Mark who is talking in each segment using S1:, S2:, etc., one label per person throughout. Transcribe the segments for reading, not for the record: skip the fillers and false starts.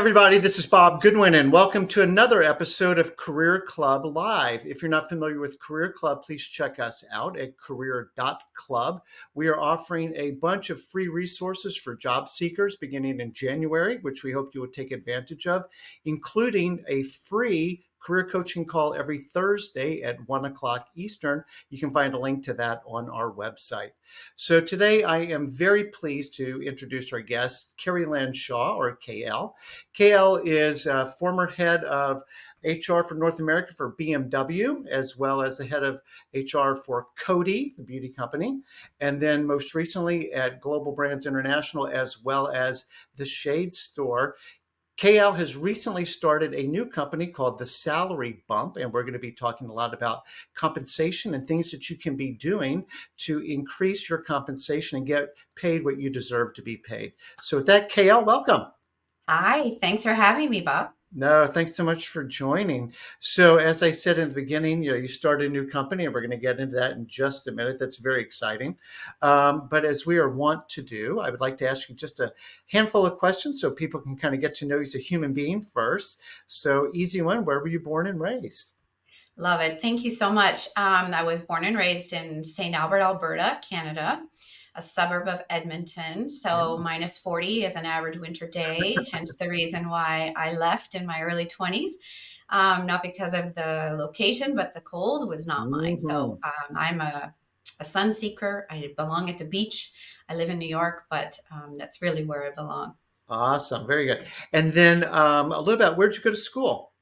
S1: everybody. This is Bob Goodwin, and welcome to another episode of Career Club Live. If you're not familiar with Career Club, please check us out at career.club. We are offering a bunch of free resources for job seekers beginning in January, which we hope you will take advantage of, including a free career coaching call every Thursday at 1 o'clock Eastern. You can find a link to that on our website. So today I am very pleased to introduce our guest, Keri-Lynne Shaw, or KL. KL is former head of HR for North America for BMW, as well as the head of HR for Cody, the beauty company, and then most recently at Global Brands International, as well as the Shade Store. KL has recently started a new company called The Salary Bump, and we're going to be talking a lot about compensation and things that you can be doing to increase your compensation and get paid what you deserve to be paid. So with that, KL, welcome.
S2: Hi, thanks for having me, Bob.
S1: No, thanks so much for joining. So, as I said in the beginning, you started a new company, and we're going to get into that in just a minute. That's very exciting. But as we are wont to do, I would like to ask you just a handful of questions so people can kind of get to know you as a human being first. So, easy one. Where were you born and raised?
S2: Love it. Thank you so much. I was born and raised in St. Albert, Alberta, Canada, a suburb of Edmonton.
S1: Yeah.
S2: So minus 40 is an average winter day, hence the reason why I left in my early 20s. Not because of the location, but the cold was not mine.
S1: Mhm.
S2: So I'm a sun seeker. I belong at the beach. I live in New York, but that's really where I belong.
S1: Awesome. Very good. And then a little bit, where'd you go to school?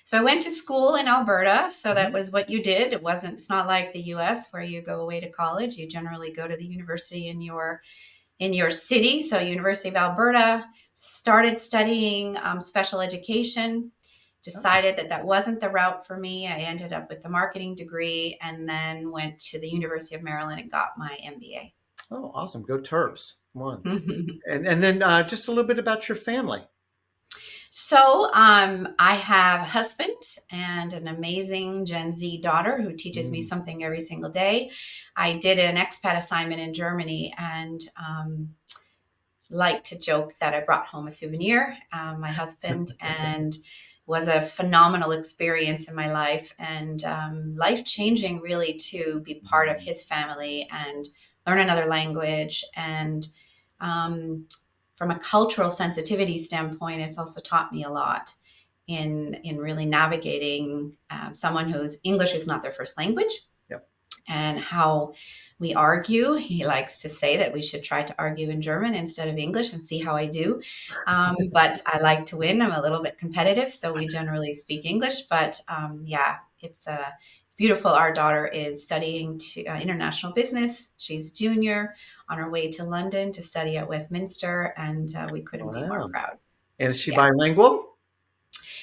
S2: So I went to school in Alberta. So that
S1: Mhm.
S2: was what you did. It's not like the US where you go away to college. You generally go to the university in your city. So University of Alberta, started studying special education,
S1: Oh,
S2: decided that that wasn't the route for me. I ended up with a marketing degree and then went to the University of Maryland and got my MBA.
S1: oh, awesome. Go Terps. Come on. And then just a little bit about your family.
S2: So, I have a husband and an amazing Gen Z daughter who teaches me
S1: Mm.
S2: something every single day. I did an expat assignment in Germany and like to joke that I brought home a souvenir. My husband and was a phenomenal experience in my life and life changing, really, to be part of his family and learn another language and um, from a cultural sensitivity standpoint, it's also taught me a lot in really navigating someone whose English is not their first language
S1: Yep.
S2: and how we argue. He likes to say that we should try to argue in German instead of English and see how I do. But I like to win. I'm a little bit competitive, so we generally speak English. But yeah, it's beautiful. Our daughter is studying international business. She's a junior on her way to London to study at Westminster, and we couldn't be more
S1: Wow.
S2: proud.
S1: And is she
S2: Yeah.
S1: bilingual?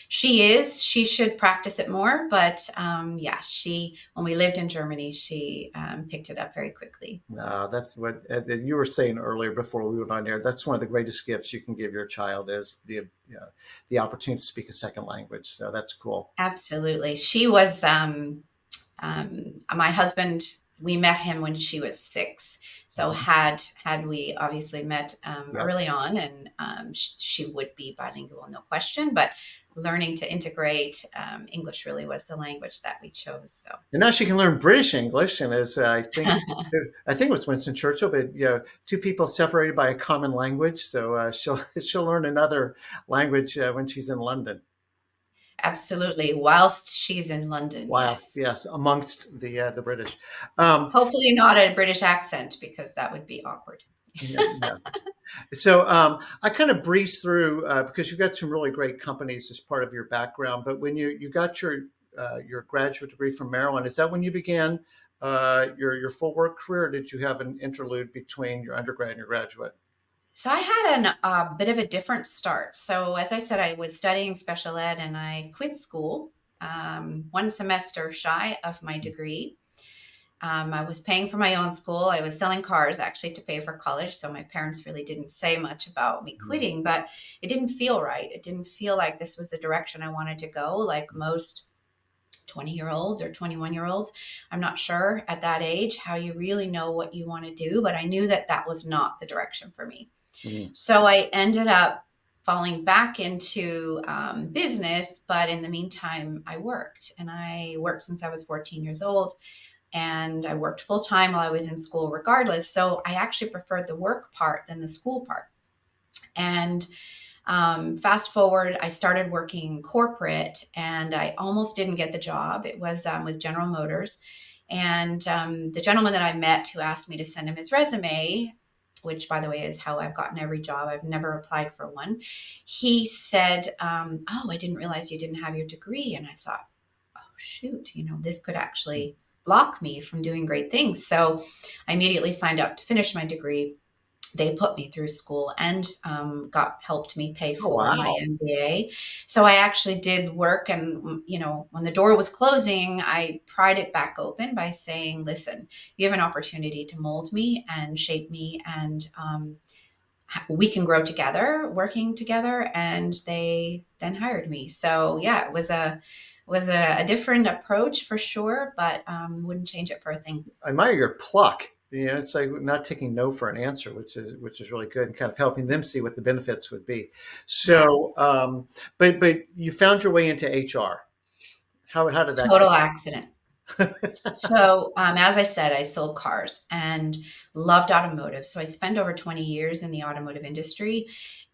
S2: She is. She should practice it more, but yeah, when we lived in Germany, she picked it up very quickly.
S1: No, that's what you were saying earlier before we went on air. That's one of the greatest gifts you can give your child is the opportunity to speak a second language. So that's cool.
S2: Absolutely. She was my husband. We met him when she was 6. So
S1: Mhm.
S2: had we obviously met
S1: Yep.
S2: early on, and she would be bilingual, no question. But learning to integrate English really was the language that we chose. So.
S1: And now she can learn British English, and as I think it was Winston Churchill, but two people separated by a common language. So she'll learn another language when she's in London.
S2: Absolutely. Whilst she's in London,
S1: Whilst,
S2: yes.
S1: yes, amongst the British. Um,
S2: Hopefully not a British accent because that would be awkward.
S1: yeah, yeah. So I kind of breezed through because you've got some really great companies as part of your background. But when you got your graduate degree from Maryland, is that when you began your full work career, or did you have an interlude between your undergrad and your graduate?
S2: So I had a bit of a different start. So as I said, I was studying special ed and I quit school 1 semester shy of my degree. I was paying for my own school. I was selling cars actually to pay for college. So my parents really didn't say much about me
S1: Mhm.
S2: quitting, but it didn't feel right. It didn't feel like this was the direction I wanted to go, like most 20-year-olds or 21-year-olds. I'm not sure at that age how you really know what you want to do, but I knew that that was not the direction for me.
S1: Mhm.
S2: So I ended up falling back into business. But in the meantime, I worked, and I worked since I was 14 years old. And I worked full time while I was in school, regardless. So I actually preferred the work part than the school part. And fast forward, I started working corporate, and I almost didn't get the job. It was with General Motors. And the gentleman that I met who asked me to send him his resume, which, by the way, is how I've gotten every job, I've never applied for one. He said, "Oh, I didn't realize you didn't have your degree." And I thought, oh, shoot, this could actually block me from doing great things. So I immediately signed up to finish my degree. They put me through school and helped me pay
S1: Oh,
S2: for my
S1: wow.
S2: MBA. So I actually did work, and when the door was closing, I pried it back open by saying, "Listen, you have an opportunity to mold me and shape me, and we can grow together, working together." And they then hired me. So yeah, it was a different approach for sure, but wouldn't change it for a thing.
S1: I admire your pluck. It's like not taking no for an answer, which is really good, and kind of helping them see what the benefits would be.
S2: Yeah.
S1: So, but you found your way into HR. How did that
S2: Total accident. So, as I said, I sold cars and loved automotive. So I spent over 20 years in the automotive industry,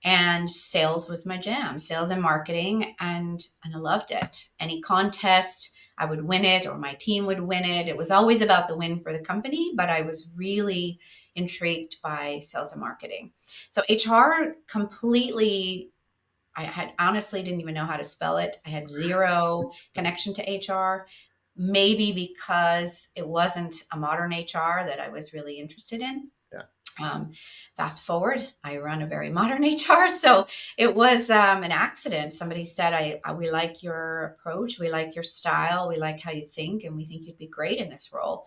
S2: and sales was my jam, sales and marketing. And I loved it. Any contest, I would win it, or my team would win it. It was always about the win for the company, but I was really intrigued by sales and marketing. So HR completely, I had honestly didn't even know how to spell it. I had zero connection to HR, maybe because it wasn't a modern HR that I was really interested in.
S1: Yeah.
S2: Um, Fast forward, I run a very modern HR. So it was an accident. Somebody said, we like your approach, we like your style, we like how you think, and we think you'd be great in this role.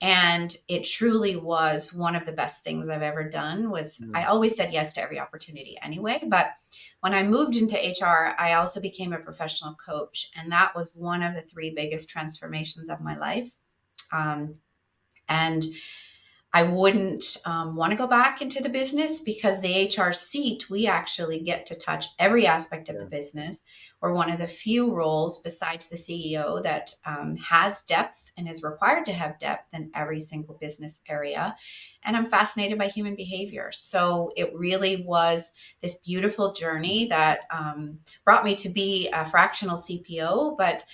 S2: And it truly was one of the best things I've ever done. Was I
S1: Mm.
S2: always said yes to every opportunity anyway, but when I moved into HR, I also became a professional coach, and that was one of the three biggest transformations of my life. And I wouldn't want to go back into the business, because the HR seat, we actually get to touch every aspect of the
S1: Yeah.
S2: business. We're one of the few roles besides the CEO that has depth and is required to have depth in every single business area. And I'm fascinated by human behavior. So it really was this beautiful journey that brought me to be a fractional CPO, but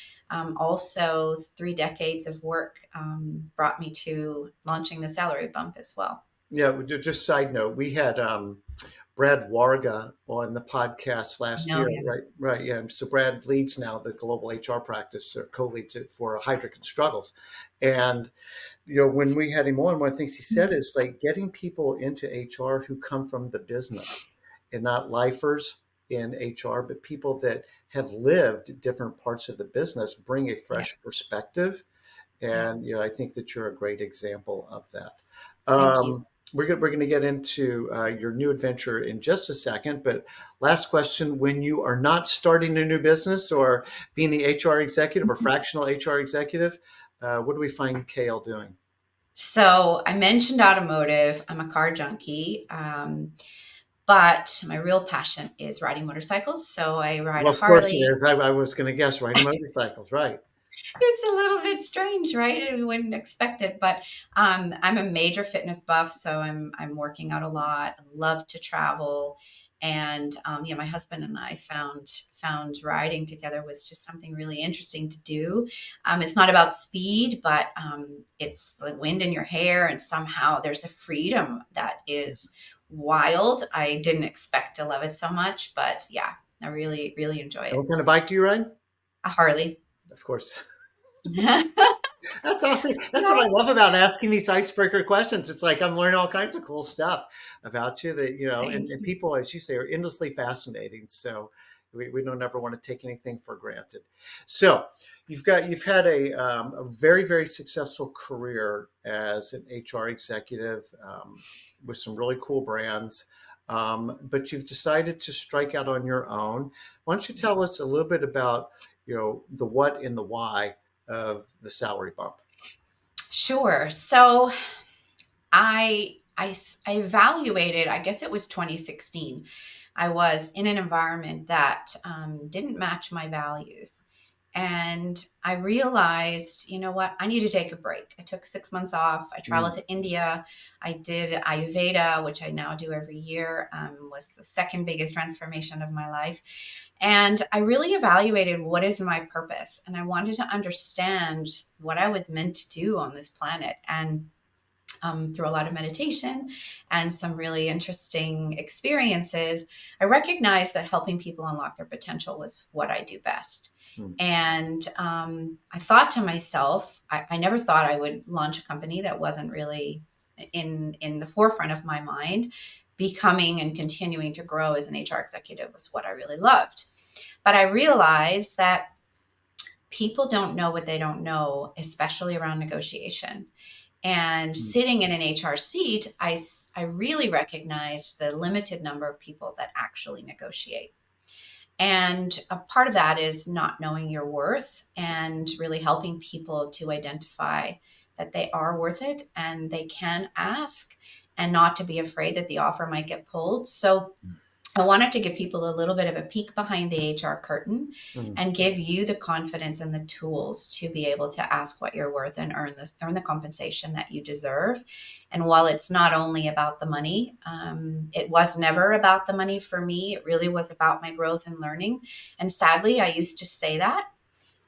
S2: also 3 decades of work brought me to launching the salary bump as well.
S1: Yeah. Just side note, we had Brad Warga on the podcast last
S2: No,
S1: year,
S2: yeah.
S1: right? Right. Yeah. So Brad leads now the global HR practice, or co-leads it for Hydrick and Struggles. And when we had him on, one of the things he said is like getting people into HR who come from the business, and not lifers in HR, but people that have lived different parts of the business, bring a
S2: Yeah.
S1: fresh perspective.
S2: Yeah.
S1: And I think that you're a great example of that.
S2: Thank you.
S1: We're going to get into your new adventure in just a second, but last question: when you are not starting a new business or being the HR executive or fractional HR executive, what do we find KL doing?
S2: So I mentioned automotive. I'm a car junkie. But my real passion is riding motorcycles. So I ride a
S1: Well, of course it
S2: Harley.
S1: is. I was going to guess riding motorcycles, right?
S2: It's a little bit strange, right? We wouldn't expect it, but I'm a major fitness buff, so I'm working out a lot. I love to travel, and yeah, my husband and I found riding together was just something really interesting to do. It's not about speed, but it's the wind in your hair, and somehow there's a freedom that is wild. I didn't expect to love it so much, but yeah, I really really enjoy
S1: And
S2: it.
S1: what kind of bike do you ride?
S2: A Harley.
S1: Of course.
S2: Right?
S1: That's awesome. That's what I love about asking these icebreaker questions. It's like I'm learning all kinds of cool stuff about you that,
S2: Thank
S1: and
S2: you.
S1: people, as you say, are endlessly fascinating. So we don't ever want to take anything for granted. So you've had a very, very successful career as an HR executive with some really cool brands. But you've decided to strike out on your own. Why don't you tell us a little bit about, the what and the why of the salary bump?
S2: Sure. So I evaluated, I guess it was 2016. I was in an environment that didn't match my values. And I realized, you know what, I need to take a break. I took 6 months off. I traveled
S1: Mm.
S2: to India. I did Ayurveda, which I now do every year, was the second biggest transformation of my life. And I really evaluated what is my purpose. And I wanted to understand what I was meant to do on this planet. And through a lot of meditation and some really interesting experiences, I recognized that helping people unlock their potential was what I do best.
S1: Mm.
S2: And I thought to myself, I never thought I would launch a company that wasn't really in the forefront of my mind. Becoming and continuing to grow as an HR executive was what I really loved. But I realized that people don't know what they don't know, especially around negotiation. And
S1: Mm.
S2: sitting in an HR seat, I really recognized the limited number of people that actually negotiate. And a part of that is not knowing your worth and really helping people to identify that they are worth it and they can ask, and not to be afraid that the offer might get pulled. So I wanted to give people a little bit of a peek behind the HR curtain
S1: Mm.
S2: and give you the confidence and the tools to be able to ask what you're worth and earn the compensation that you deserve. And while it's not only about the money, it was never about the money for me. It really was about my growth and learning. And sadly, I used to say that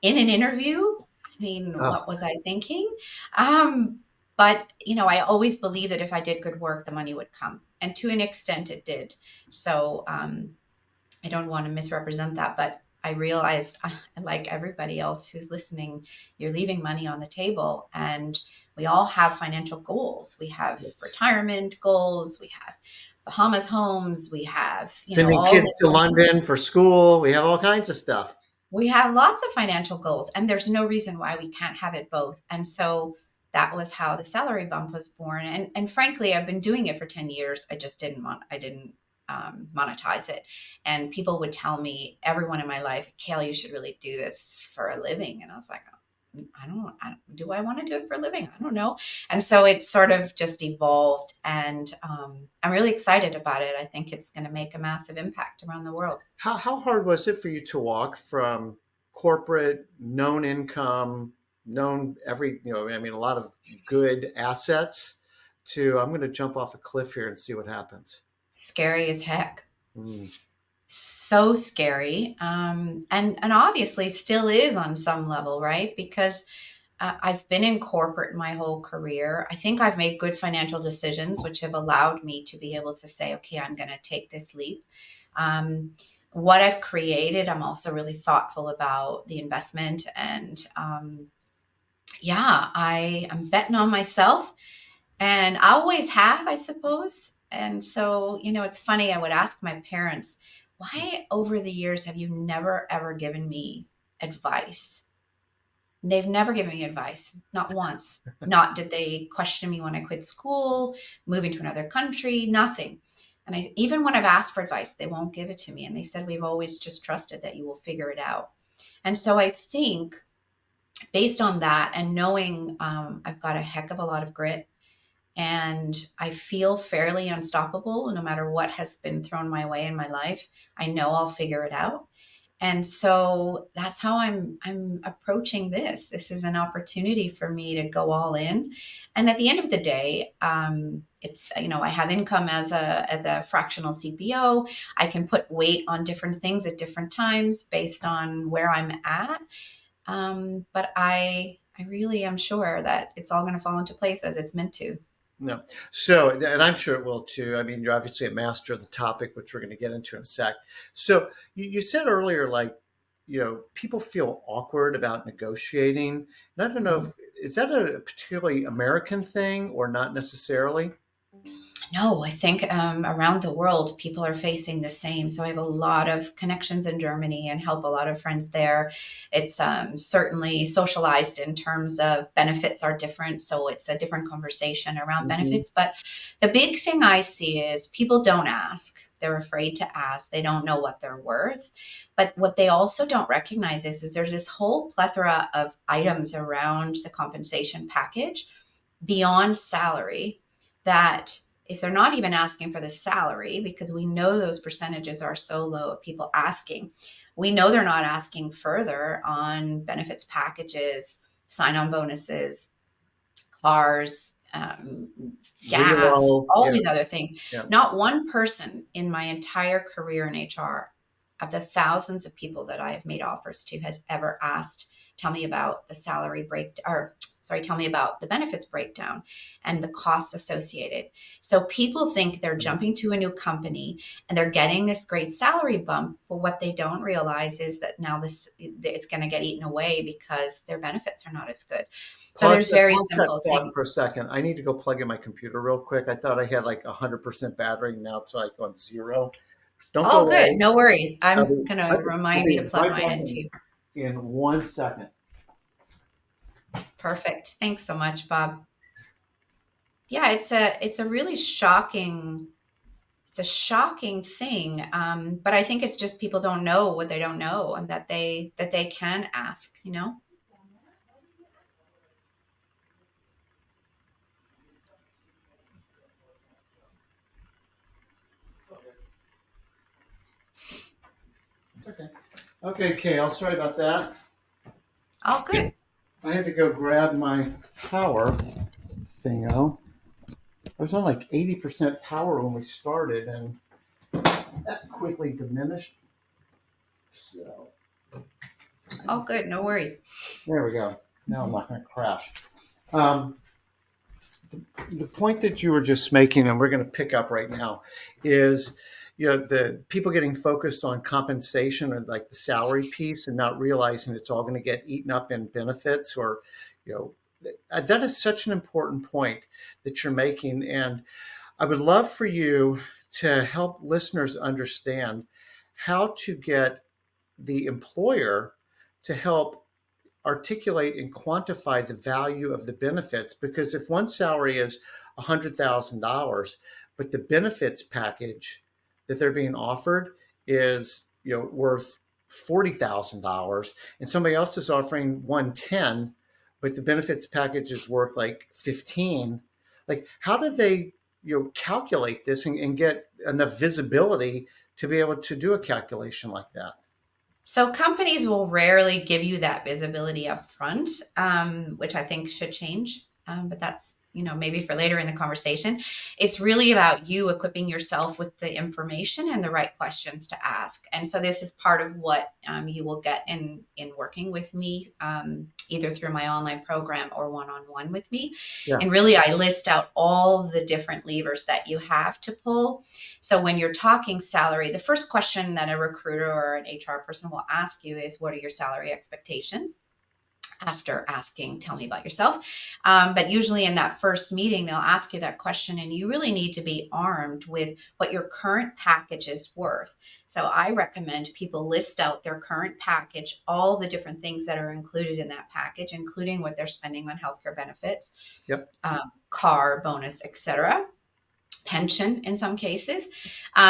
S2: in an interview. I mean,
S1: Oh,
S2: what was I thinking? Um, but I always believed that if I did good work, the money would come, and to an extent, it did. So I don't want to misrepresent that, but I realized, like everybody else who's listening, you're leaving money on the table, and we all have financial goals. We have
S1: yes.
S2: retirement goals. We have Bahamas homes. We have,
S1: Sending
S2: all
S1: kids
S2: the
S1: to
S2: things.
S1: London for school. We have all kinds of stuff.
S2: We have lots of financial goals, and there's no reason why we can't have it both. And so that was how the salary bump was born. And frankly, I've been doing it for 10 years. I didn't monetize it. And people would tell me, everyone in my life, Kayla, you should really do this for a living. And I was like, do I want to do it for a living? I don't know. And so it sort of just evolved, and I'm really excited about it. I think it's going to make a massive impact around the world.
S1: How hard was it for you to walk from corporate, known income, known every, I mean, a lot of good assets to I'm going to jump off a cliff here and see what happens?
S2: Scary as heck.
S1: Mm.
S2: So scary, and obviously still is on some level, right? Because I've been in corporate my whole career. I think I've made good financial decisions, which have allowed me to be able to say, okay, I'm going to take this leap. Um, what I've created, I'm also really thoughtful about the investment, and yeah, I'm betting on myself, and I always have, I suppose. And so, it's funny, I would ask my parents, why over the years have you never ever given me advice? And they've never given me advice, not once. Not did they question me when I quit school, moving to another country, nothing. And even when I've asked for advice, they won't give it to me. And they said, we've always just trusted that you will figure it out. And so I think based on that, and knowing I've got a heck of a lot of grit, and I feel fairly unstoppable no matter what has been thrown my way in my life. I know I'll figure it out. And so that's how I'm approaching this. This is an opportunity for me to go all in. And at the end of the day, it's, I have income as a fractional CPO. I can put weight on different things at different times based on where I'm at. But I really am sure that it's all going to fall into place as it's meant to.
S1: No. So, and I'm sure it will too. I mean, you're obviously a master of the topic, which we're going to get into in a sec. So, you said earlier, like, people feel awkward about negotiating. And I don't know if
S2: Mhm.
S1: is that a particularly American thing or not necessarily?
S2: No, I think around the world, people are facing the same. So I have a lot of connections in Germany and help a lot of friends there. It's certainly socialized in terms of benefits are different. So it's a different conversation around
S1: Hmm.
S2: benefits. But the big thing I see is people don't ask. They're afraid to ask. They don't know what they're worth. But what they also don't recognize is there's this whole plethora of items around the compensation package beyond salary that if they're not even asking for the salary, because we know those percentages are so low of people asking, we know they're not asking further on benefits packages, sign-on bonuses, cars, gas,
S1: Zero.
S2: all
S1: Yeah.
S2: these other things.
S1: Yeah.
S2: Not one person in my entire career in HR, of the thousands of people that I have made offers to, has ever asked, tell me about the salary break, or sorry, tell me about the benefits breakdown and the costs associated. So people think they're jumping to a new company and they're getting this great salary bump. But what they don't realize is that now it's going to get eaten away because their benefits are not as good. So there's very
S1: Pause that
S2: simple
S1: thought
S2: things.
S1: for a second. I need to go plug in my computer real quick. I thought I had like 100% battery. Now it's like on zero. Don't go
S2: Oh, good.
S1: away.
S2: No worries.
S1: I'll
S2: I'm
S1: be,
S2: going
S1: I'll
S2: to
S1: I'll
S2: remind me to
S1: be
S2: plug
S1: right
S2: mine
S1: back
S2: in too.
S1: in 1 second.
S2: Perfect. Thanks so much, Bob. Yeah, it's a really shocking, it's a shocking thing. But I think it's just people don't know what they don't know, and that they can ask, you know?
S1: It's okay. Okay, Kay, I'll sorry about that.
S2: Oh, good.
S1: I had to go grab my power thingo. I was on like 80% power when we started, and that quickly diminished. So
S2: Oh, good. No worries.
S1: there we go. Now I'm not going to crash. Um, the point that you were just making, and we're going to pick up right now, is the people getting focused on compensation or like the salary piece and not realizing it's all going to get eaten up in benefits or you know that is such an important point that you're making. And I would love for you to help listeners understand how to get the employer to help articulate and quantify the value of the benefits. Because if one salary is $100,000, but the benefits package that they're being offered is worth $40,000, and somebody else is offering 110, but the benefits package is worth like 15, like how do they calculate this and get enough visibility to be able to do a calculation like that?
S2: So companies will rarely give you that visibility up front, which I think should change. But that's, maybe for later in the conversation. It's really about you equipping yourself with the information and the right questions to ask. And so this is part of what you will get in working with me, either through my online program or one-on-one with me.
S1: Yeah.
S2: And really, I list out all the different levers that you have to pull. So when you're talking salary, the first question that a recruiter or an HR person will ask you is, what are your salary expectations? After asking, tell me about yourself. But usually in that first meeting, they'll ask you that question, and you really need to be armed with what your current package is worth. So I recommend people list out their current package, all the different things that are included in that package, including what they're spending on healthcare benefits,
S1: Yep.
S2: car bonus, etc., pension in some cases.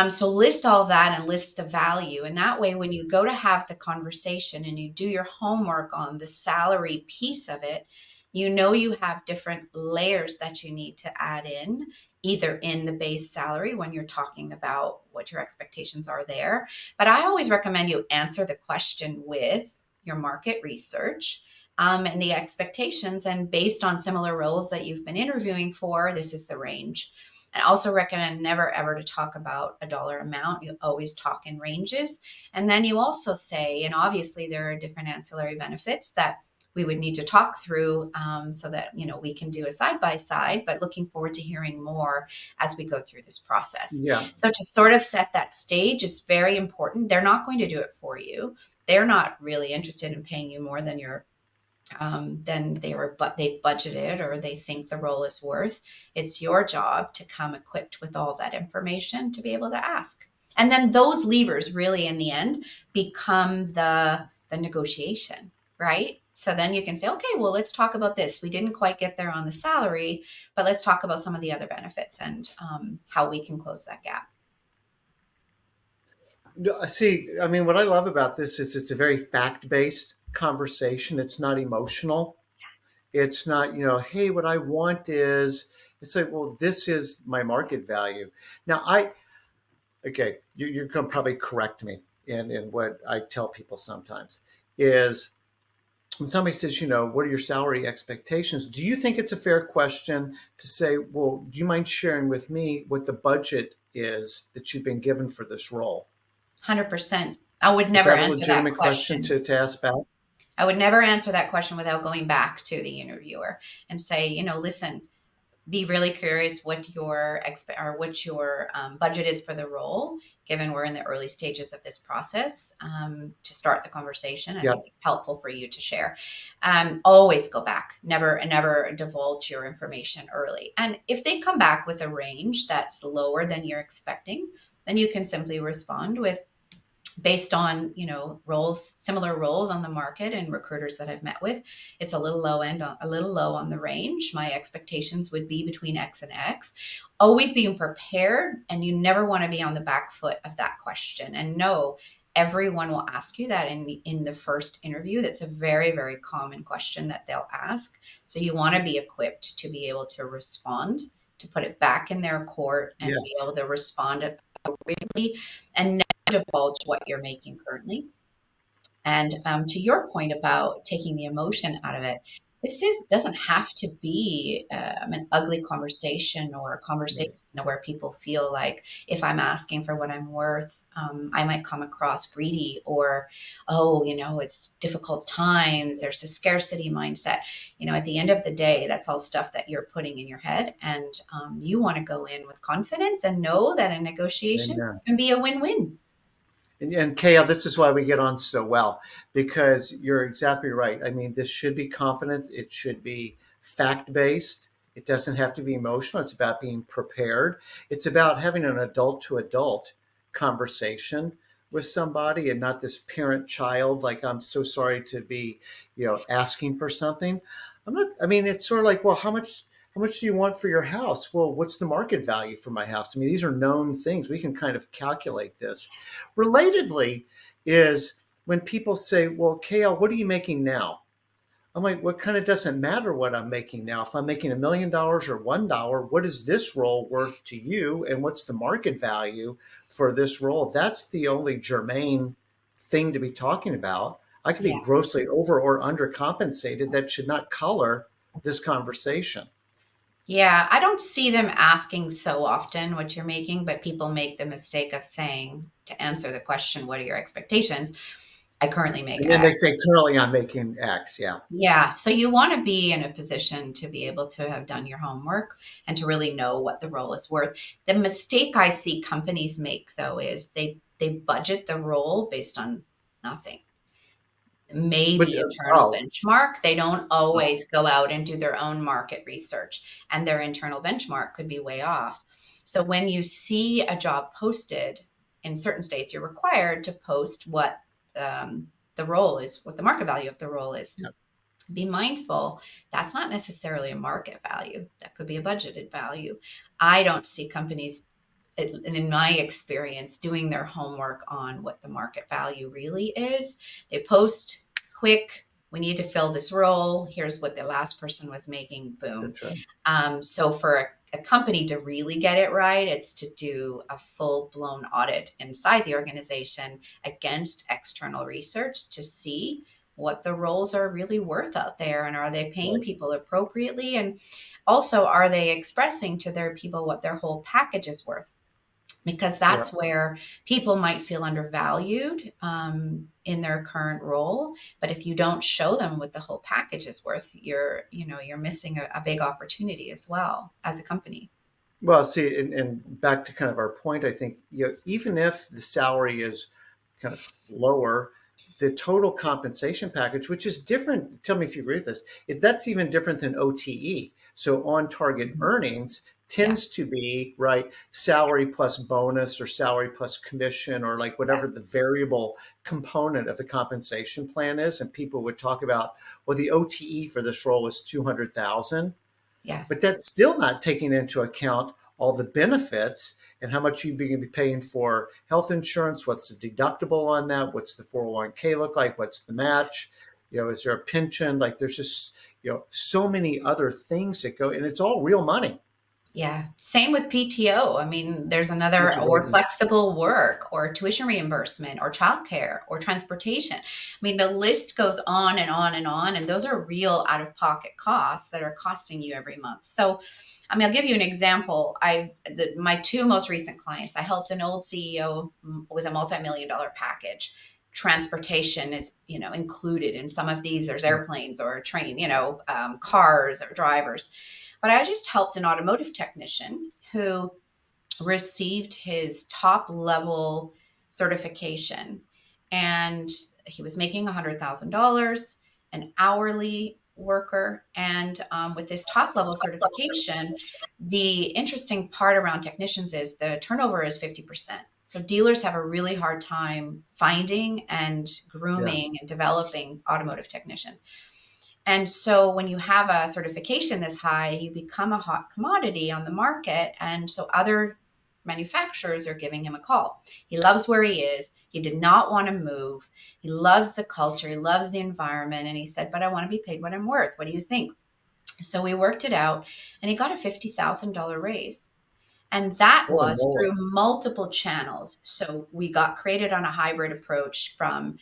S2: So list all that and list the value. And that way, when you go to have the conversation and you do your homework on the salary piece of it, you have different layers that you need to add in, either in the base salary when you're talking about what your expectations are there. But I always recommend you answer the question with your market research. And the expectations, and based on similar roles that you've been interviewing for, this is the range. I also recommend never ever to talk about a dollar amount. You always talk in ranges. And then you also say, and obviously there are different ancillary benefits that we would need to talk through, so that, we can do a side by side, but looking forward to hearing more as we go through this process.
S1: Yeah.
S2: So to sort of set that stage is very important. They're not going to do it for you. They're not really interested in paying you more than they budgeted or they think the role is worth. It's your job to come equipped with all that information to be able to ask. And then those levers really in the end become the negotiation, right? So then you can say, okay, well, let's talk about this. We didn't quite get there on the salary, but let's talk about some of the other benefits and how we can close that gap.
S1: No, see, I mean, what I love about this is it's a very fact-based conversation. It's not emotional. It's not, hey, what I want is, it's like, well, this is my market value. Now, okay, you're going to probably correct me in what I tell people sometimes is when somebody says, what are your salary expectations? Do you think it's a fair question to say, well, do you mind sharing with me what the budget is that you've been given for this role?
S2: 100%. I would
S1: Is
S2: never
S1: that a
S2: answer that
S1: legitimate question
S2: question.
S1: to ask back?
S2: I would never answer that question without going back to the interviewer and say, listen, be really curious what your budget is for the role, given we're in the early stages of this process, to start the conversation. I think
S1: Yep.
S2: it's helpful for you to share. Always go back. Never divulge your information early. And if they come back with a range that's lower than you're expecting, then you can simply respond with, based on roles, similar roles on the market and recruiters that I've met with, it's a little low on the range. My expectations would be between X and X. Always being prepared, and you never want to be on the back foot of that question. And no, everyone will ask you that in the first interview. That's a very, very common question that they'll ask. So you want to be equipped to be able to respond, to put it back in their court and be
S1: Yes.
S2: able to respond appropriately, and never divulge what you're making currently. And to your point about taking the emotion out of it, doesn't have to be an ugly conversation or a conversation
S1: Right.
S2: where people feel like, if I'm asking for what I'm worth, I might come across greedy, or, oh, it's difficult times. There's a scarcity mindset. At the end of the day, that's all stuff that you're putting in your head, and you want to go in with confidence and know that a negotiation
S1: Amen.
S2: can be a win-win.
S1: And Kale, this is why we get on so well, because you're exactly right. I mean, this should be confidence. It should be fact based. It doesn't have to be emotional. It's about being prepared. It's about having an adult to adult conversation with somebody and not this parent child, like, I'm so sorry to be, asking for something. I'm not, I mean, it's sort of like, well, how much do you want for your house? Well, what's the market value for my house? I mean, these are known things. We can kind of calculate this. Relatedly, is when people say, well, Kale, what are you making now? I'm like, what kind of doesn't matter what I'm making now? If I'm making $1 million or $1, what is this role worth to you? And what's the market value for this role? That's the only germane thing to be talking about. I could be
S2: Yeah.
S1: grossly over or undercompensated. That should not color this conversation.
S2: Yeah, I don't see them asking so often what you're making, but people make the mistake of saying, to answer the question, what are your expectations? I currently make
S1: And then they
S2: X.
S1: say, currently I'm making X. Yeah.
S2: Yeah, so you want to be in a position to be able to have done your homework and to really know what the role is worth. The mistake I see companies make, though, is they budget the role based on nothing.
S1: But,
S2: Maybe internal
S1: oh,
S2: benchmark. They don't
S1: oh,
S2: always go out and do their own market research, and their internal benchmark could be way off. So when you see a job posted, in certain states, you're required to post what the role is, what the market value of the role is.
S1: yeah,
S2: Be mindful, that's not necessarily a market value. That could be a budgeted value. I don't see companies, in my experience, doing their homework on what the market value really is. They post quick, we need to fill this role. Here's what the last person was making. Boom.
S1: that's right.
S2: So for a company to really get it right, it's to do a full blown audit inside the organization against external research to see what the roles are really worth out there, and are they paying
S1: Right.
S2: people appropriately, and also are they expressing to their people what their whole package is worth, because
S1: Yeah.
S2: that's where people might feel undervalued in their current role. But if you don't show them what the whole package is worth, you're missing a big opportunity as well as a company.
S1: Well, see, and back to kind of our point, I think, even if the salary is kind of lower, the total compensation package, which is different, tell me if you agree with this, that's even different than OTE. So on target
S2: Mhm.
S1: earnings
S2: Yeah,
S1: tends to be, right, salary plus bonus or salary plus commission or like
S2: yeah,
S1: whatever the variable component of the compensation plan is. And people would talk about, well, the OTE for this role is 200,000,
S2: yeah,
S1: but that's still not taking into account all the benefits and how much you're going to be paying for health insurance. What's the deductible on that? What's the 401k look like? What's the match? Is there a pension? Like, there's just, so many other things that go, and it's all real money.
S2: Yeah. Same with PTO. I mean, there's another, or
S1: Absolutely.
S2: flexible work, or tuition reimbursement, or childcare, or transportation. I mean, the list goes on and on and on. And those are real out of pocket costs that are costing you every month. So, I mean, I'll give you an example. My two most recent clients, I helped an old CEO with a multi-million dollar package. Transportation is, included in some of these. There's airplanes or train, cars or drivers. But I just helped an automotive technician who received his top level certification, and he was making $100,000, an hourly worker. And with this top level certification, the interesting part around technicians is the turnover is 50%. So dealers have a really hard time finding and
S1: Yeah.
S2: grooming and developing automotive technicians. And so when you have a certification this high, you become a hot commodity on the market. And so other manufacturers are giving him a call. He loves where he is. He did not want to move. He loves the culture. He loves the environment. And he said, but I want to be paid what I'm worth. What do you think? So we worked it out, and he got a $50,000 raise. And that
S1: Oh,
S2: was through
S1: Lord.
S2: multiple channels. So we got created on a hybrid approach from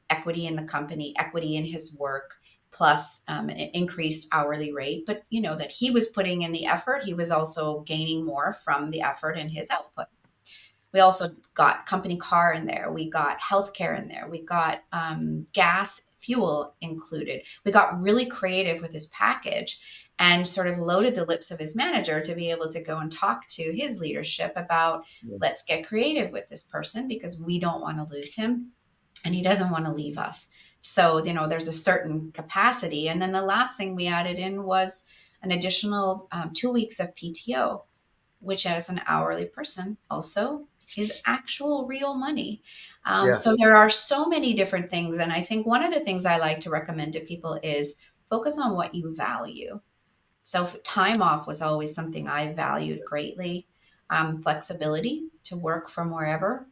S2: equity in the company, equity in his work, plus an increased hourly rate. But that he was putting in the effort, he was also gaining more from the effort in his output. We also got company car in there. We got healthcare in there. We got gas, fuel included. We got really creative with his package and sort of loaded the lips of his manager to be able to go and talk to his leadership about,
S1: Yeah.
S2: let's get creative with this person because we don't want to lose him and he doesn't want to leave us. So, there's a certain capacity. And then the last thing we added in was an additional 2 weeks of PTO, which as an hourly person also is actual real money. So
S1: Yes.
S2: there are so many different things. And I think one of the things I like to recommend to people is focus on what you value. So time off was always something I valued greatly. Flexibility to work from wherever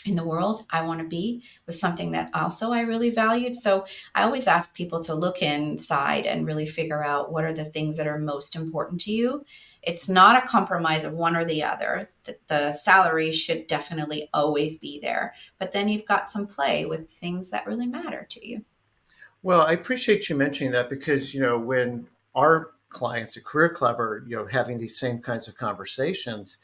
S2: in the world I want to be was something that also I really valued. So I always ask people to look inside and really figure out what are the things that are most important to you. It's not a compromise of one or the other. The salary should definitely always be there, but then you've got some play with things that really matter to you.
S1: Well, I appreciate you mentioning that because, when our clients at Career Club are, having these same kinds of conversations,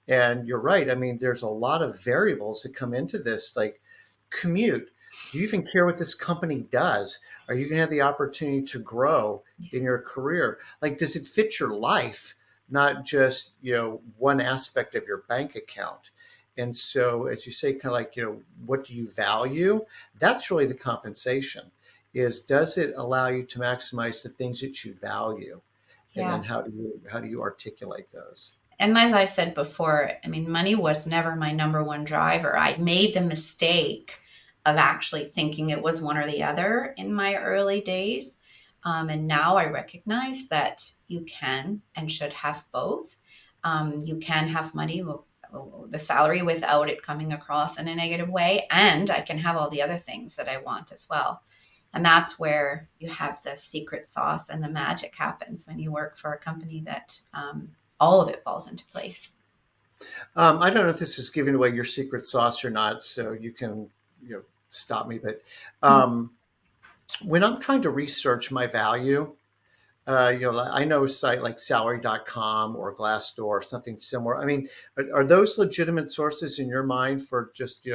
S1: and you're right. I mean, there's a lot of variables that come into this, like commute. Do you even care what this company does? Are you going to have the opportunity to grow in your career? Like, does it fit your life, not just, one aspect of your bank account? And so, as you say, kind of like, what do you value? That's really the compensation is does it allow you to maximize the things that you value? And then
S2: Yeah.
S1: how do you articulate those?
S2: And as I said before, I mean, money was never my number one driver. I made the mistake of actually thinking it was one or the other in my early days. And now I recognize that you can and should have both. You can have money, the salary, without it coming across in a negative way. And I can have all the other things that I want as well. And that's where you have the secret sauce and the magic happens when you work for a company that all of it falls into place.
S1: I don't know if this is giving away your secret sauce or not, so you can, stop me. But um, when I'm trying to research my value, like, I know a site like salary.com or Glassdoor or something similar. I mean, are those legitimate sources in your mind for just,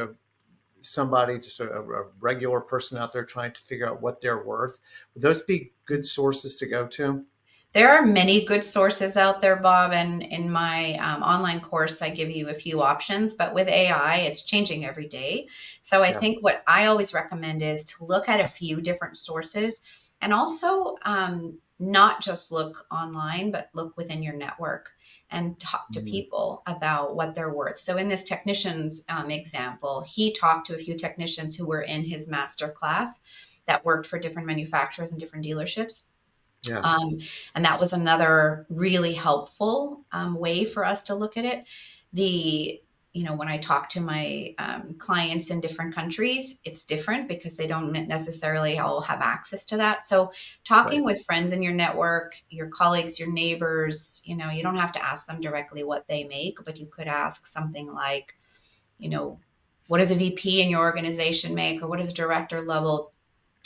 S1: somebody, just a regular person out there trying to figure out what they're worth? Would those be good sources to go to?
S2: There are many good sources out there, Bob. And in my online course, I give you a few options. But with AI, it's changing every day. So I
S1: Yeah.
S2: think what I always recommend is to look at a few different sources and also not just look online, but look within your network and talk to
S1: Mhm.
S2: people about what they're worth. So in this technician's example, he talked to a few technicians who were in his master class that worked for different manufacturers and different dealerships.
S1: Yeah.
S2: Um, and that was another really helpful way for us to look at it. The when I talk to my clients in different countries, it's different because they don't necessarily all have access to that. So talking
S1: Right.
S2: with friends in your network, your colleagues, your neighbors, you don't have to ask them directly what they make, but you could ask something like, you know, what does a VP in your organization make, or what does a director level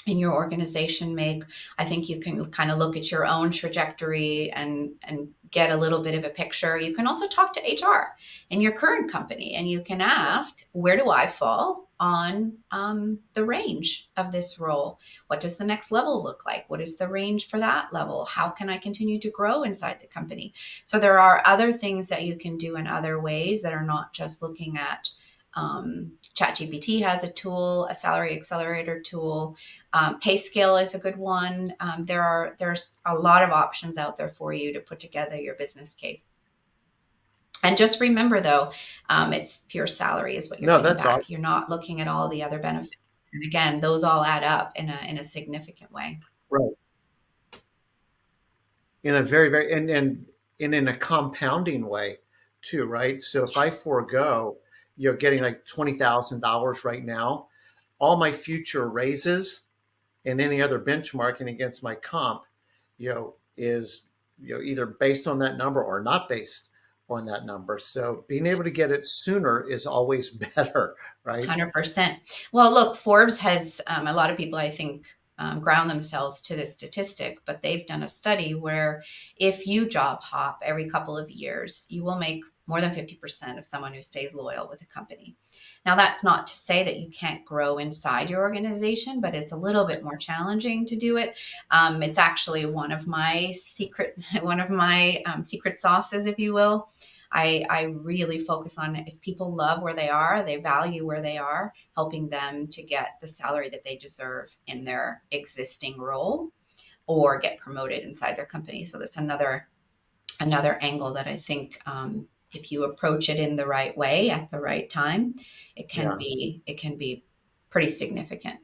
S2: in your organization make? I think you can kind of look at your own trajectory and get a little bit of a picture. You can also talk to HR in your current company, and you can ask, where do I fall on the range of this role? What does the next level look like? What is the range for that level? How can I continue to grow inside the company? So there are other things that you can do in other ways that are not just looking at ChatGPT has a tool, a salary accelerator tool. Pay scale is a good one. There's a lot of options out there for you to put together your business case. And just remember, though, it's pure salary is what you're
S1: No,
S2: getting
S1: that's
S2: back.
S1: awesome.
S2: You're not looking at all the other benefits. And again, those all add up in a significant way.
S1: Right. In a very, very, and in a compounding way too, right? So if I forego, getting like $20,000 right now, all my future raises and any other benchmarking against my comp, is, either based on that number or not based on that number. So being able to get it sooner is always better, right?
S2: 100%. Well, look, Forbes has a lot of people, I think, ground themselves to this statistic, but they've done a study where if you job hop every couple of years, you will make more than 50% of someone who stays loyal with a company. Now, that's not to say that you can't grow inside your organization, but it's a little bit more challenging to do it. It's actually one of my secret, one of my secret sauces, if you will. I really focus on if people love where they are, they value where they are, helping them to get the salary that they deserve in their existing role or get promoted inside their company. So that's another angle that I think if you approach it in the right way at the right time,
S1: Yeah.
S2: it can be pretty significant.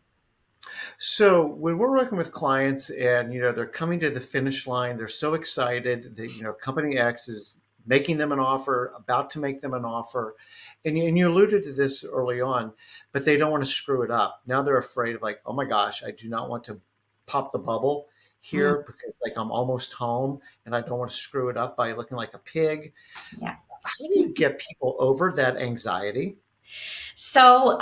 S1: So when we're working with clients and they're coming to the finish line, they're so excited that company X is making them an offer, about to make them an offer, and you alluded to this early on, but they don't want to screw it up. Now they're afraid of like, oh my gosh, I do not want to pop the bubble
S2: Mm,
S1: here because like I'm almost home and I don't want to screw it up by looking like a pig.
S2: yeah.
S1: How do you get people over that anxiety?
S2: So,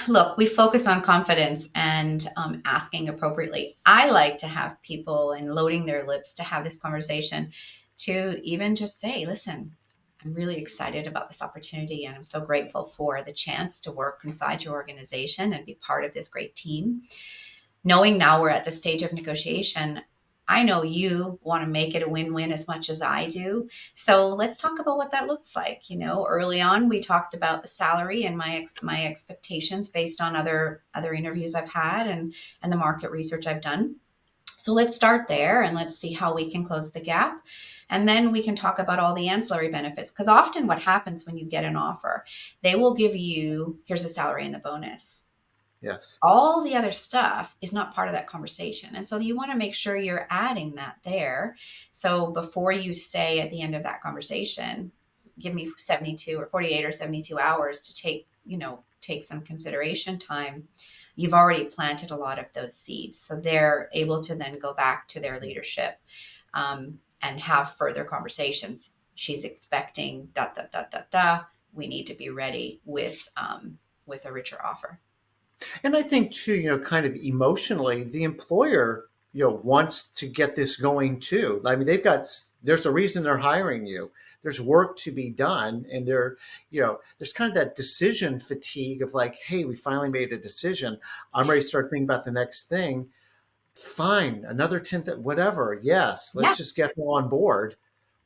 S2: look, we focus on confidence and asking appropriately. I like to have people and loading their lips to have this conversation to even just say, listen, I'm really excited about this opportunity and I'm so grateful for the chance to work inside your organization and be part of this great team. Knowing now we're at the stage of negotiation, I know you want to make it a win-win as much as I do. So let's talk about what that looks like. Early on we talked about the salary and my expectations based on other interviews I've had and the market research I've done. So let's start there and let's see how we can close the gap. And then we can talk about all the ancillary benefits. Because often what happens when you get an offer, they will give you, here's a salary and the bonus.
S1: Yes.
S2: All the other stuff is not part of that conversation. And so you want to make sure you're adding that there. So before you say at the end of that conversation, give me 72 or 48 or 72 hours to take some consideration time, you've already planted a lot of those seeds. So they're able to then go back to their leadership and have further conversations. She's expecting da da da da da. We need to be ready with a richer offer.
S1: And I think too, kind of emotionally, the employer, wants to get this going too. I mean, there's a reason they're hiring you. There's work to be done. And there's kind of that decision fatigue of like, hey, we finally made a decision. I'm ready to start thinking about the next thing. Fine. Another 10th, whatever. Yes.
S2: Yeah.
S1: Let's just get her on board.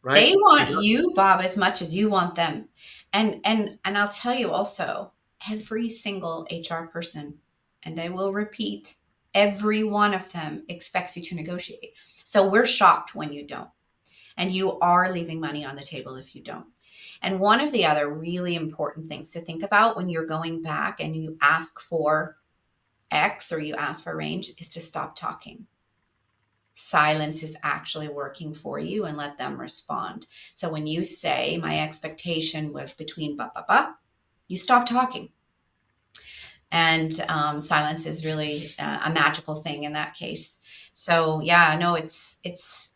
S2: They
S1: Right.
S2: want you, Bob, as much as you want them. And I'll tell you also, every single HR person, and I will repeat, every one of them expects you to negotiate. So we're shocked when you don't. And you are leaving money on the table if you don't. And one of the other really important things to think about when you're going back and you ask for X or you ask for range is to stop talking. Silence is actually working for you and let them respond. So when you say my expectation was between blah blah blah, you stop talking. And silence is really a magical thing in that case. So yeah, no, it's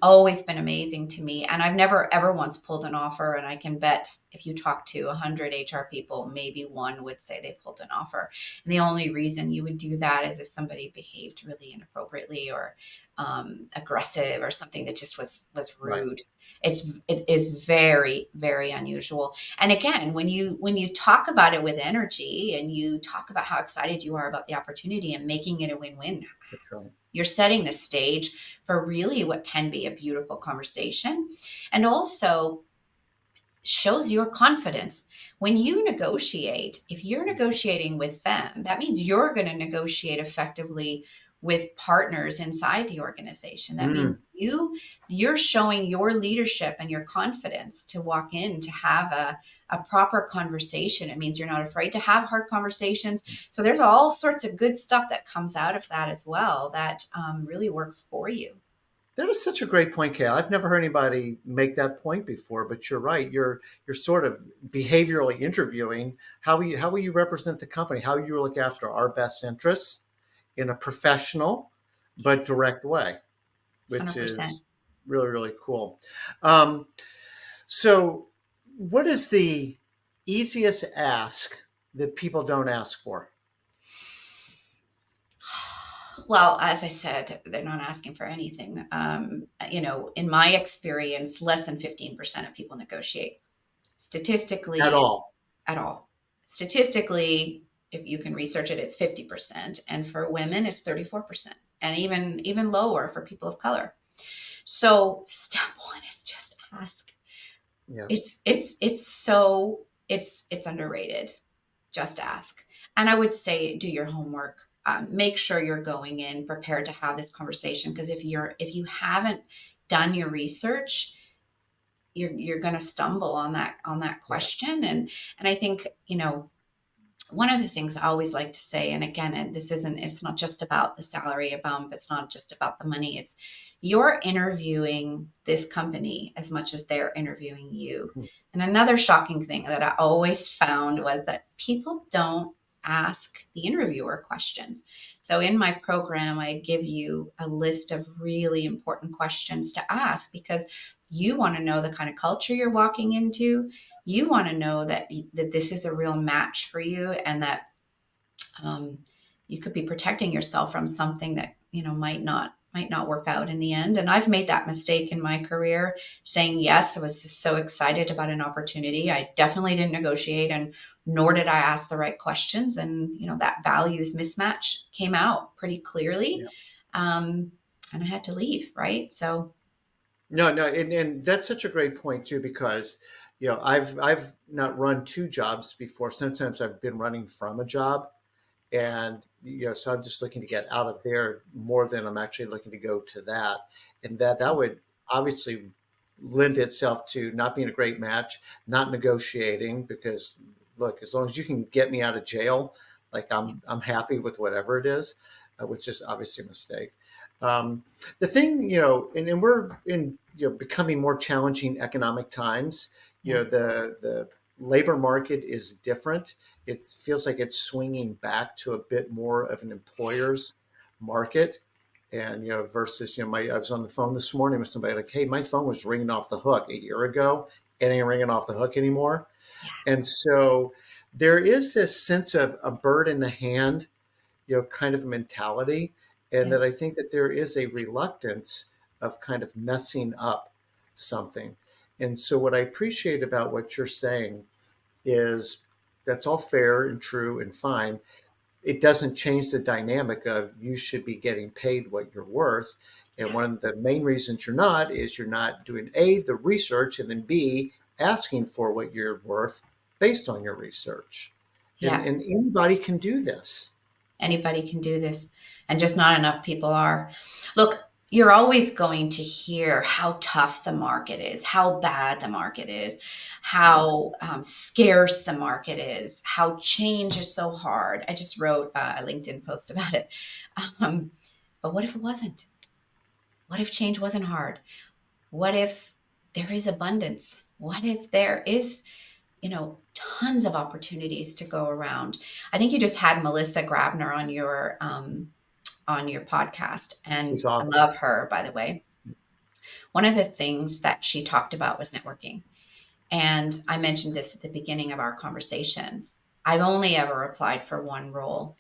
S2: always been amazing to me, and I've never ever once pulled an offer. And I can bet if you talk to 100 HR people, maybe one would say they pulled an offer. And the only reason you would do that is if somebody behaved really inappropriately or aggressive or something that just was
S1: Right.
S2: rude. It is very, very unusual. And again, when you talk about it with energy and you talk about how excited you are about the opportunity and making it a win-win,
S1: That's right.
S2: you're setting the stage for really what can be a beautiful conversation. And also shows your confidence. When you negotiate, if you're negotiating with them, that means you're going to negotiate effectively with partners inside the organization. That
S1: Mm.
S2: means you're showing your leadership and your confidence to walk in to have a proper conversation. It means you're not afraid to have hard conversations. So there's all sorts of good stuff that comes out of that as well that really works for you.
S1: That is such a great point, Kay. I've never heard anybody make that point before, but you're right. You're sort of behaviorally interviewing how will you represent the company, how you look after our best interests in a professional but
S2: Yes,
S1: direct way, which
S2: 100%.
S1: is really, really cool. Um, so, what is the easiest ask that people don't ask for?
S2: Well, as I said, they're not asking for anything. In my experience, less than 15% of people negotiate.
S1: At
S2: Statistically, it's
S1: all.
S2: at all. Statistically, if you can research it, it's 50%. And for women, it's 34%. And even lower for people of color. So step one is just ask.
S1: Yeah.
S2: It's underrated. Just ask. And I would say do your homework. Make sure you're going in prepared to have this conversation, because if you haven't done your research, you're going to stumble on that
S1: Yeah.
S2: question. And I think, one of the things I always like to say, and again, and it's not just about the salary bump, it's not just about the money, it's you're interviewing this company as much as they're interviewing you.
S1: Mhm.
S2: And another shocking thing that I always found was that people don't ask the interviewer questions. So in my program, I give you a list of really important questions to ask, because you want to know the kind of culture you're walking into. You want to know that this is a real match for you, and that um, you could be protecting yourself from something that might not work out in the end. And I've made that mistake in my career, saying yes. I was just so excited about an opportunity. I definitely didn't negotiate, and nor did I ask the right questions. And that values mismatch came out pretty clearly,
S1: Yeah.
S2: um, and I had to leave. Right, so
S1: No, no, and that's such a great point too, because I've not run two jobs before. Sometimes I've been running from a job, and so I'm just looking to get out of there more than I'm actually looking to go to that, and that would obviously lend itself to not being a great match, not negotiating, because look, as long as you can get me out of jail, like I'm happy with whatever it is, which is obviously a mistake. Um, the thing, and we're in becoming more challenging economic times.
S2: yeah,
S1: The labor market is different. It feels like it's swinging back to a bit more of an employer's market. And versus I was on the phone this morning with somebody like, hey, my phone was ringing off the hook a year ago. It ain't ringing off the hook anymore.
S2: yeah,
S1: And so there is this sense of a bird in the hand, kind of mentality. And
S2: yeah,
S1: that I think that there is a reluctance of kind of messing up something. And so what I appreciate about what you're saying is that's all fair and true and fine. It doesn't change the dynamic of you should be getting paid what you're worth. And
S2: yeah,
S1: one of the main reasons you're not is you're not doing A, the research, and then B, asking for what you're worth based on your research. And,
S2: yeah.
S1: and anybody can do this.
S2: Anybody can do this, and just not enough people are. Look, you're always going to hear how tough the market is, how bad the market is,
S1: Yeah.
S2: how scarce the market is, how change is so hard. I just wrote a LinkedIn post about it. Um, but what if it wasn't? What if change wasn't hard? What if there is abundance? What if there is tons of opportunities to go around. I think you just had Melissa Grabner on your podcast, and
S1: She's
S2: I
S1: awesome.
S2: love her, by the way. One of the things that she talked about was networking. And I mentioned this at the beginning of our conversation. I've only ever applied for one role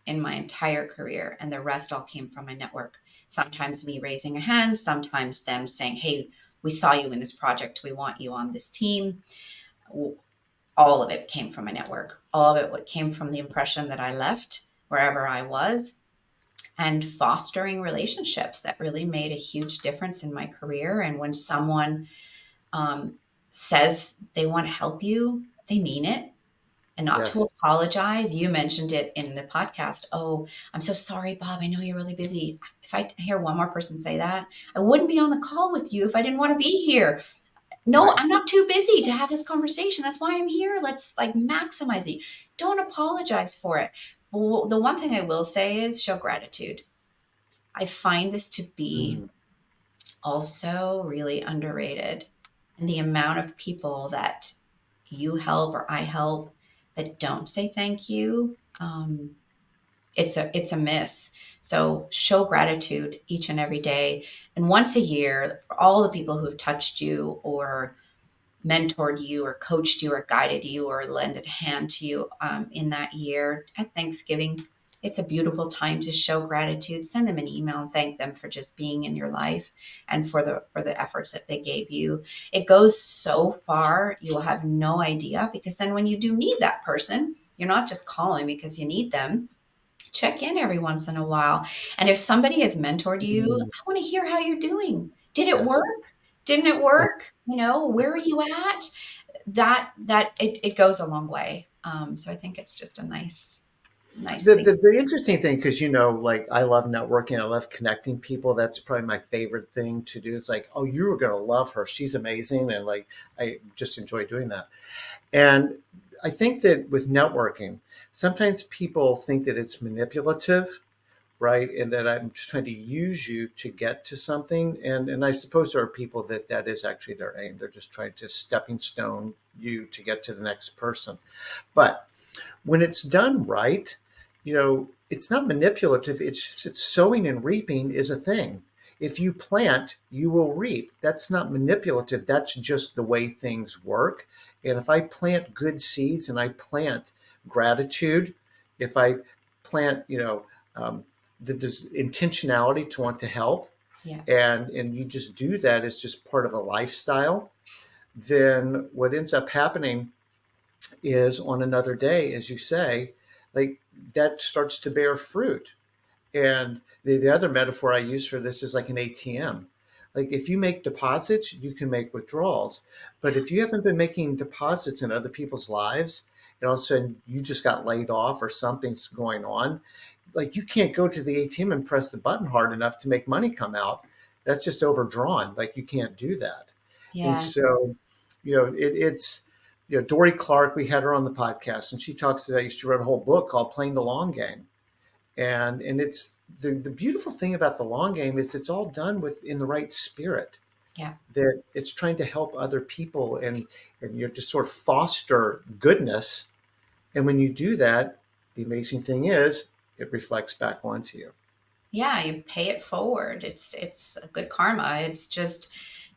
S2: in my entire career, and the rest all came from my network. Sometimes me raising a hand, sometimes them saying, "Hey, we saw you in this project. We want you on this team." All of it came from my network. All of it came from the impression that I left wherever I was, and fostering relationships that really made a huge difference in my career. And when someone um, says they want to help you, they mean it, and not to
S1: Yes.
S2: apologize. You mentioned it in the podcast. "Oh, I'm so sorry, Bob. I know you're really busy." If I hear one more person say that, "I wouldn't be on the call with you if I didn't want to be here." No,
S1: Right.
S2: I'm not too busy to have this conversation. That's why I'm here. Let's like maximize it. Don't apologize for it. Well, the one thing I will say is show gratitude. I find this to be
S1: Mm.
S2: also really underrated. And the amount of people that you help or I help that don't say thank you, it's a miss. So show gratitude each and every day, and once a year, for all the people who have touched you or mentored you or coached you or guided you or lended a hand to you in that year at Thanksgiving. It's a beautiful time to show gratitude. Send them an email and thank them for just being in your life and for the efforts that they gave you. It goes so far, you will have no idea, because then when you do need that person, you're not just calling because you need them. Check in every once in a while. And if somebody has mentored you,
S1: Mm.
S2: I want to hear how you're doing. Did it
S1: Yes.
S2: work? Didn't it work? Where are you at? It goes a long way. So I think it's just a nice thing.
S1: The interesting thing, because like I love networking, I love connecting people. That's probably my favorite thing to do. It's like, oh, you were gonna love her. She's amazing, and like I just enjoy doing that. And I think that with networking, sometimes people think that it's manipulative, right? And that I'm just trying to use you to get to something. And I suppose there are people that is actually their aim. They're just trying to stepping stone you to get to the next person. But when it's done right, it's not manipulative. It's just it's sowing and reaping is a thing. If you plant, you will reap. That's not manipulative. That's just the way things work. And if I plant good seeds and I plant gratitude, if I plant, um, the intentionality to want to help,
S2: Yeah.
S1: and you just do that as just part of a lifestyle, then what ends up happening is on another day, as you say, like that starts to bear fruit. And the other metaphor I use for this is like an ATM. Like if you make deposits, you can make withdrawals. But
S2: Yeah.
S1: if you haven't been making deposits in other people's lives, and all of a sudden you just got laid off or something's going on, like you can't go to the ATM and press the button hard enough to make money come out. That's just overdrawn. Like you can't do that. And
S2: Yeah.
S1: so, it's Dory Clark. We had her on the podcast, and she talks about. She wrote a whole book called "Playing the Long Game," and it's the beautiful thing about the long game is it's all done with in the right spirit.
S2: Yeah.
S1: That it's trying to help other people, and you just sort of foster goodness. And when you do that, the amazing thing is it reflects back onto you.
S2: Yeah. You pay it forward. It's a good karma. It's just,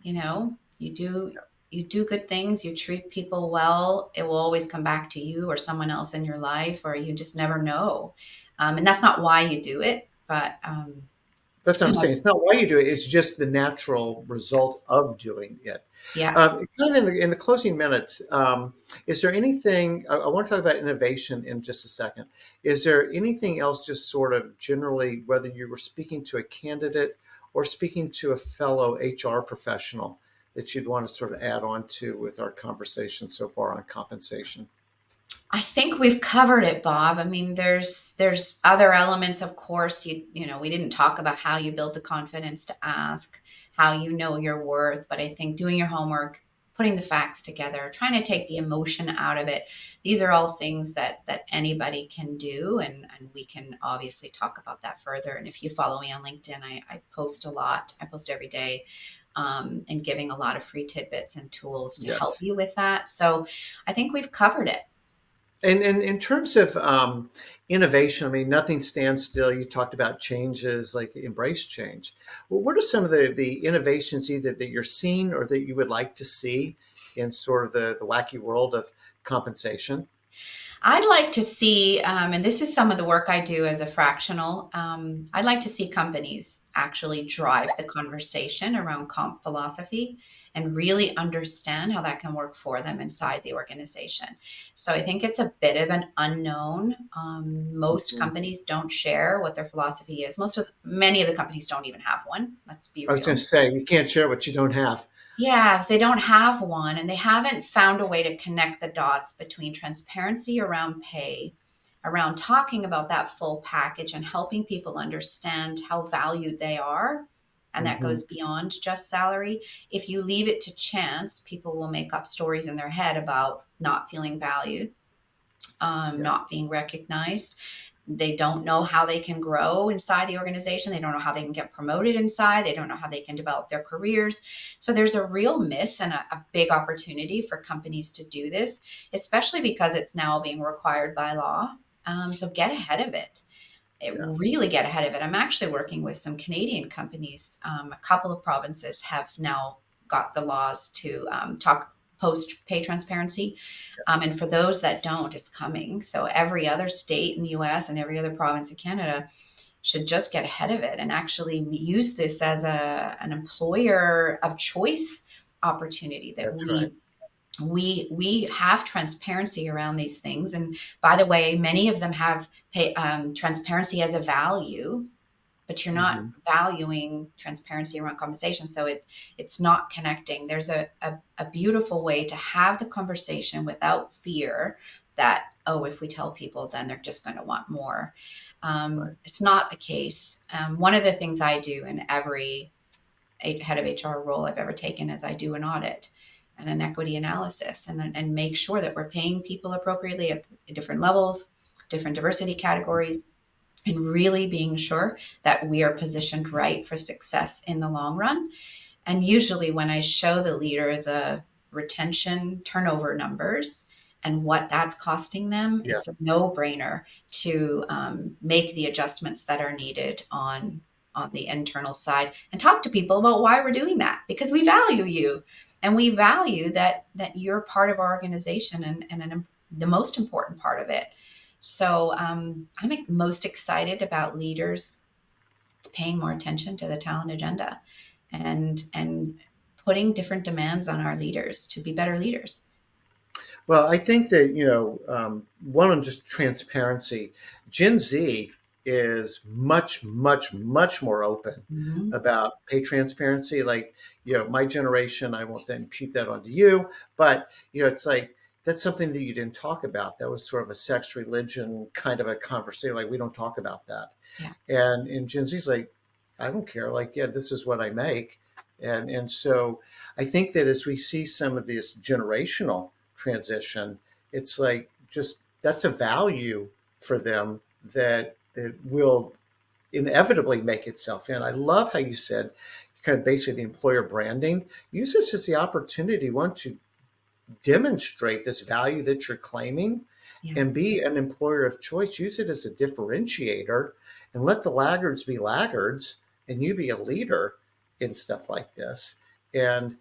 S2: you do good things, you treat people well, it will always come back to you or someone else in your life, or you just never know. And that's not why you do it, but
S1: That's what I'm
S2: you know,
S1: saying. It's not why you do it. It's just the natural result of doing it.
S2: yeah.
S1: Kind of in the closing minutes, is there anything, I want to talk about innovation in just a second. Is there anything else just sort of generally, whether you were speaking to a candidate or speaking to a fellow HR professional, that you'd want to sort of add on to with our conversation so far on compensation?
S2: I think we've covered it, Bob. I mean, there's other elements, of course. We didn't talk about how you build the confidence to ask, how you know your worth, but I think doing your homework, putting the facts together, trying to take the emotion out of it. These are all things that anybody can do, and we can obviously talk about that further. And if you follow me on LinkedIn, I post a lot. I post every day and giving a lot of free tidbits and tools to help
S1: Yes.
S2: you with that. So I think we've covered it.
S1: And in terms of innovation, I mean, nothing stands still. You talked about changes, like embrace change. Well, what are some of the innovations either that you're seeing or that you would like to see in sort of the wacky world of compensation?
S2: I'd like to see, and this is some of the work I do as a fractional, I'd like to see companies actually drive the conversation around comp philosophy and really understand how that can work for them inside the organization. So I think it's a bit of an unknown. Most
S1: Mhm.
S2: companies don't share what their philosophy is. Many of the companies don't even have one. Let's be
S1: I was going
S2: real.
S1: to say, you can't share what you don't have.
S2: Yeah, they don't have one, and they haven't found a way to connect the dots between transparency around pay, around talking about that full package and helping people understand how valued they are. And that
S1: Hmm.
S2: goes beyond just salary. If you leave it to chance, people will make up stories in their head about not feeling valued,
S1: Yeah,
S2: not being recognized. They don't know how they can grow inside the organization. They don't know how they can get promoted inside. They don't know how they can develop their careers. So there's a real miss and a big opportunity for companies to do this, especially because it's now being required by law. So get ahead of it.
S1: yeah,
S2: Really get ahead of it. I'm actually working with some Canadian companies. A couple of provinces have now got the laws to talk post pay transparency.
S1: yes,
S2: And for those that don't, it's coming. So every other state in the US and every other province in Canada should just get ahead of it and actually use this as an employer of choice opportunity that
S1: that's right.
S2: we have transparency around these things. And by the way, many of them have transparency as a value, but you're not
S1: Hmm.
S2: valuing transparency around compensation. So it's not connecting. There's a beautiful way to have the conversation without fear that, oh, if we tell people, then they're just going to want more.
S1: Right.
S2: It's not the case. One of the things I do in every head of HR role I've ever taken is I do an audit and an equity analysis and make sure that we're paying people appropriately at different levels, different diversity categories, and really being sure that we are positioned right for success in the long run. And usually, when I show the leader the retention turnover numbers and what that's costing them,
S1: Yeah.
S2: it's a no brainer to make the adjustments that are needed on the internal side and talk to people about why we're doing that, because we value you and we value that you're part of our organization and the most important part of it. So I'm most excited about leaders paying more attention to the talent agenda and putting different demands on our leaders to be better leaders.
S1: Well, I think that, one on just transparency, Gen Z is much, much, much more open
S2: Mm-hmm.
S1: about pay transparency. Like, my generation, I won't then impute that onto you, but, it's like, that's something that you didn't talk about. That was sort of a sex religion kind of a conversation. Like, we don't talk about that.
S2: Yeah.
S1: And Gen Z's like, I don't care. Like, yeah, this is what I make. And so I think that as we see some of this generational transition, it's like just that's a value for them that will inevitably make itself in. I love how you said kind of basically the employer branding. Use this as the opportunity, one, to demonstrate this value that you're claiming
S2: Yeah.
S1: and be an employer of choice. Use it as a differentiator and let the laggards be laggards and you be a leader in stuff like this. And,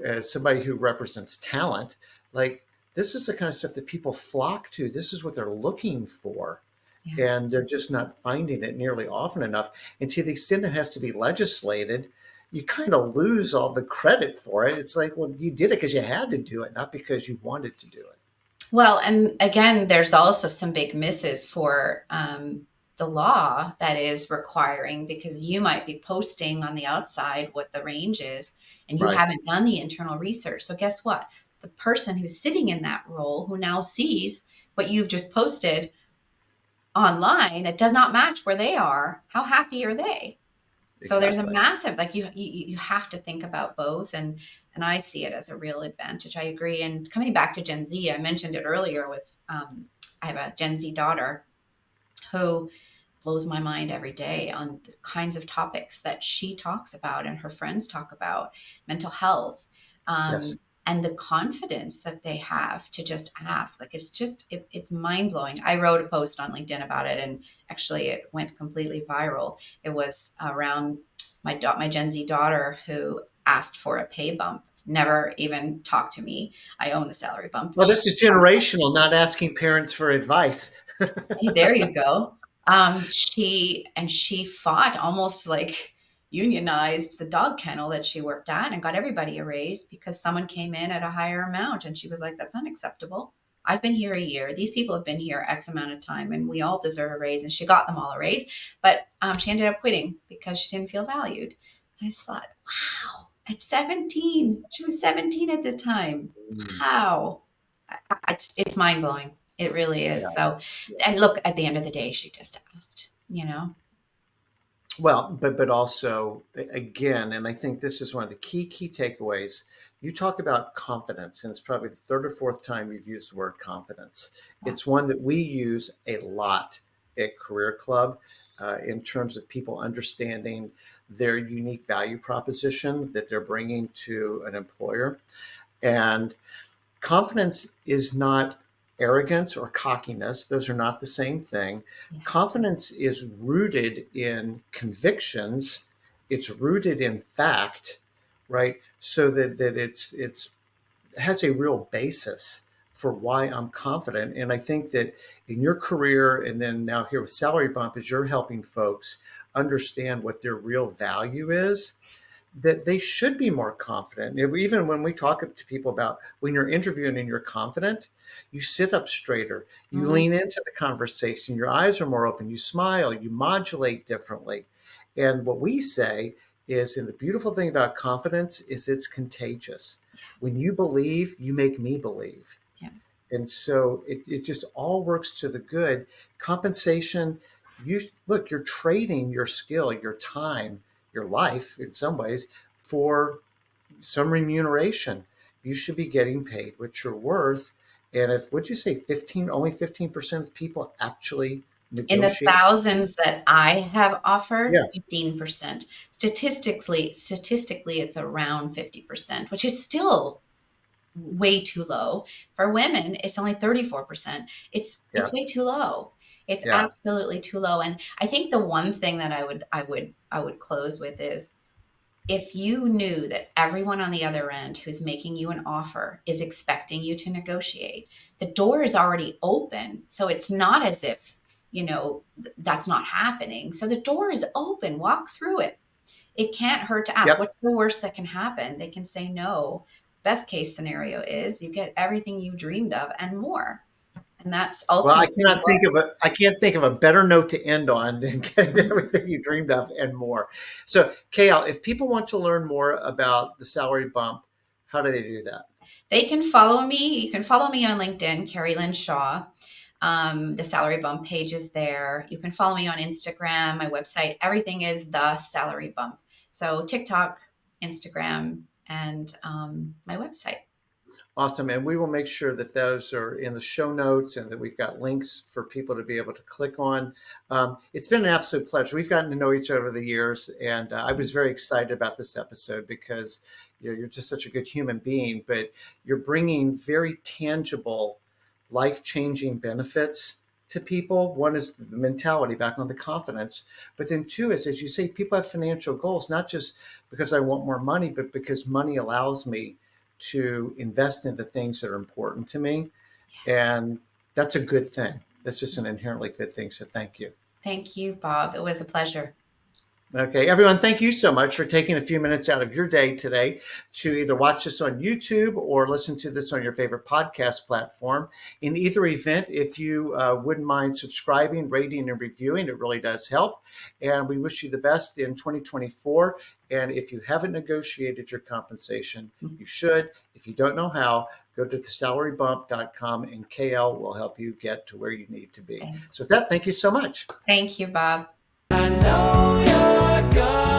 S1: as somebody who represents talent, like this is the kind of stuff that people flock to. This is what they're looking for.
S2: Yeah.
S1: And they're just not finding it nearly often enough. And to the extent it has to be legislated, you kind of lose all the credit for it. It's like, well, you did it because you had to do it, not because you wanted to do it.
S2: Well, and again, there's also some big misses for the law that is requiring, because you might be posting on the outside what the range is and you
S1: Right.
S2: haven't done the internal research. So guess what? The person who's sitting in that role who now sees what you've just posted online that does not match where they are, how happy are they? So there's a
S1: Exactly.
S2: massive, like, you have to think about both, and I see it as a real advantage. I agree. And coming back to Gen Z, I mentioned it earlier with I have a Gen Z daughter who blows my mind every day on the kinds of topics that she talks about and her friends talk about, mental health,
S1: Yes.
S2: and the confidence that they have to just ask. Like, it's mind blowing. I wrote a post on LinkedIn about it, and actually it went completely viral. It was around my Gen Z daughter who asked for a pay bump, never even talked to me. I own the salary bump.
S1: Well, this is generational, not asking parents for advice.
S2: Hey, there you go. She fought, almost like unionized, the dog kennel that she worked at, and got everybody a raise because someone came in at a higher amount, and she was like, "That's unacceptable. I've been here a year. These people have been here X amount of time, and we all deserve a raise." And she got them all a raise, but she ended up quitting because she didn't feel valued. I just thought, wow, at 17, she was 17 at the time.
S1: Mm,
S2: How? It's mind blowing. It really
S1: yeah.
S2: is. So, and look, at the end of the day, she just asked, you know?
S1: Well, but also again, and I think this is one of the key takeaways. You talk about confidence, and it's probably the third or fourth time you've used the word confidence.
S2: Yeah.
S1: It's one that we use a lot at Career Club in terms of people understanding their unique value proposition that they're bringing to an employer. And confidence is not arrogance or cockiness. Those are not the same thing.
S2: Yeah.
S1: Confidence is rooted in convictions. It's rooted in fact, right? So that it's has a real basis for why I'm confident. And I think that in your career, and then now here with Salary Bump, as you're helping folks understand what their real value is, that they should be more confident. Even when we talk to people about when you're interviewing and you're confident, you sit up straighter, you
S2: Mhm.
S1: lean into the conversation, your eyes are more open, you smile, you modulate differently. And what we say is, and the beautiful thing about confidence is it's contagious. When you believe, you make me believe.
S2: Yeah.
S1: And so it just all works to the good. Compensation, you look, you're trading your skill, your time, your life in some ways for some remuneration. You should be getting paid what you're worth. And if, would you say 15, only 15% of people actually
S2: In the
S1: negotiate?
S2: thousands that I have offered,
S1: Yeah.
S2: 15%. Statistically, it's around 50%, which is still way too low. For women, it's only 34%.
S1: Yeah.
S2: It's way too low. It's
S1: Yeah.
S2: absolutely too low. And I think the one thing that I would close with is, if you knew that everyone on the other end who's making you an offer is expecting you to negotiate, the door is already open. So it's not as if, that's not happening. So the door is open. Walk through it. It can't hurt to ask.
S1: Yep.
S2: What's the worst that can happen? They can say no. Best case scenario is you get everything you dreamed of and more. And that's
S1: Well,
S2: ultimately what.
S1: I can't think of a better note to end on than getting everything you dreamed of and more. So, Kale, if people want to learn more about the salary bump, how do they do that?
S2: They can follow me. You can follow me on LinkedIn, Keri-Lynne Shaw. The salary bump page is there. You can follow me on Instagram, my website. Everything is the salary bump. So TikTok, Instagram, and my website.
S1: Awesome. And we will make sure that those are in the show notes and that we've got links for people to be able to click on. It's been an absolute pleasure. We've gotten to know each other over the years, and I was very excited about this episode because you're just such a good human being, but you're bringing very tangible, life-changing benefits to people. One is the mentality, back on the confidence, but then two is, as you say, people have financial goals, not just because I want more money, but because money allows me to invest in the things that are important to me.
S2: Yes.
S1: And that's a good thing. That's just an inherently good thing. So thank you.
S2: Thank you, Bob. It was a pleasure.
S1: Okay, everyone, thank you so much for taking a few minutes out of your day today to either watch this on YouTube or listen to this on your favorite podcast platform. In either event, if you wouldn't mind subscribing, rating, and reviewing, it really does help. And we wish you the best in 2024. And if you haven't negotiated your compensation, you should. If you don't know how, go to thesalarybump.com and KL will help you get to where you need to be. So with that, thank you so much.
S2: Thank you, Bob.
S3: I know you're good.